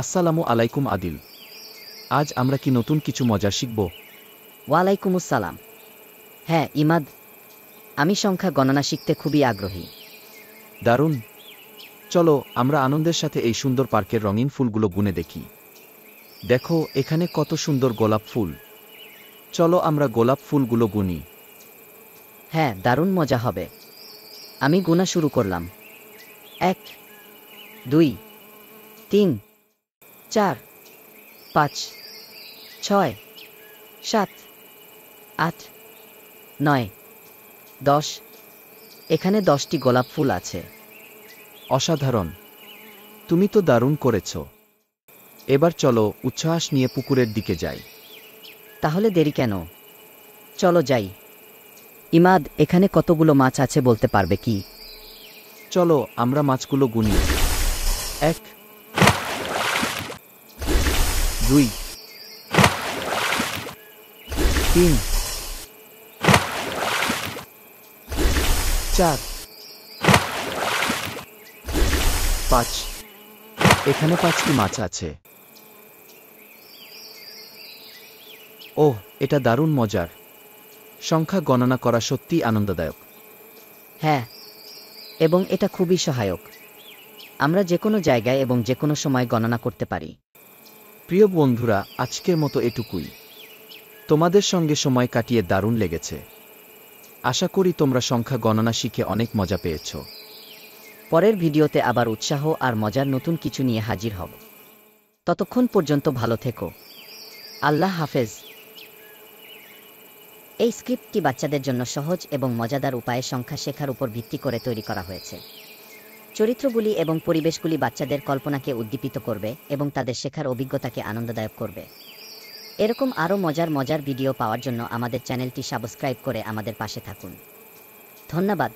আসসালামু আলাইকুম আদিল। আজ আমরা কি নতুন কিছু মজা শিখব? ওয়ালাইকুমুসসালাম। হ্যাঁ ইমাদ, আমি সংখ্যা গণনা শিখতে খুবই আগ্রহী। দারুণ! চলো আমরা আনন্দের সাথে এই সুন্দর পার্কের রঙিন ফুলগুলো গুনে দেখি। দেখো এখানে কত সুন্দর গোলাপ ফুল। চলো আমরা গোলাপ ফুলগুলো গুনি। হ্যাঁ, দারুণ মজা হবে। আমি গোনা শুরু করলাম। 1, 2, 3, 4, 5, 6, 7, 8, 9, 10। এখানে 10টি গোলাপ ফুল আছে। অসাধারণ! তুমি তো দারুণ করেছ। এবার চলো উচ্ছ্বাস নিয়ে পুকুরের দিকে যাই। তাহলে দেরি কেন? চলো যাই। ইমাদ, এখানে কতগুলো মাছ আছে বলতে পারবে কি? চলো আমরা মাছগুলো গুনি। 1, 2, 3, 4, 5। এখানে 5টি মাছ আছে। ওহ, এটা দারুণ মজার। সংখ্যা গণনা করা সত্যিই আনন্দদায়ক। হ্যাঁ, এবং এটা খুবই সহায়ক। আমরা যে কোনো জায়গায় এবং যে কোনো সময় গণনা করতে পারি। প্রিয় বন্ধুরা, আজকের মতো এটুকুই। তোমাদের সঙ্গে সময় কাটিয়ে দারুণ লেগেছে। আশা করি তোমরা সংখ্যা গণনা শিখে অনেক মজা পেয়েছ। পরের ভিডিওতে আবার উৎসাহ আর মজার নতুন কিছু নিয়ে হাজির হব। ততক্ষণ পর্যন্ত ভালো থেকো। আল্লাহ হাফেজ। এই স্ক্রিপ্টটি বাচ্চাদের জন্য সহজ এবং মজাদার উপায়ে সংখ্যা শেখার উপর ভিত্তি করে তৈরি করা হয়েছে। চরিত্রগুলি এবং পরিবেশগুলি বাচ্চাদের কল্পনাকে উদ্দীপিত করবে এবং তাদের শেখার অভিজ্ঞতাকে আনন্দদায়ক করবে। এরকম আরও মজার ভিডিও পাওয়ার জন্য আমাদের চ্যানেলটি সাবস্ক্রাইব করে আমাদের পাশে থাকুন। ধন্যবাদ।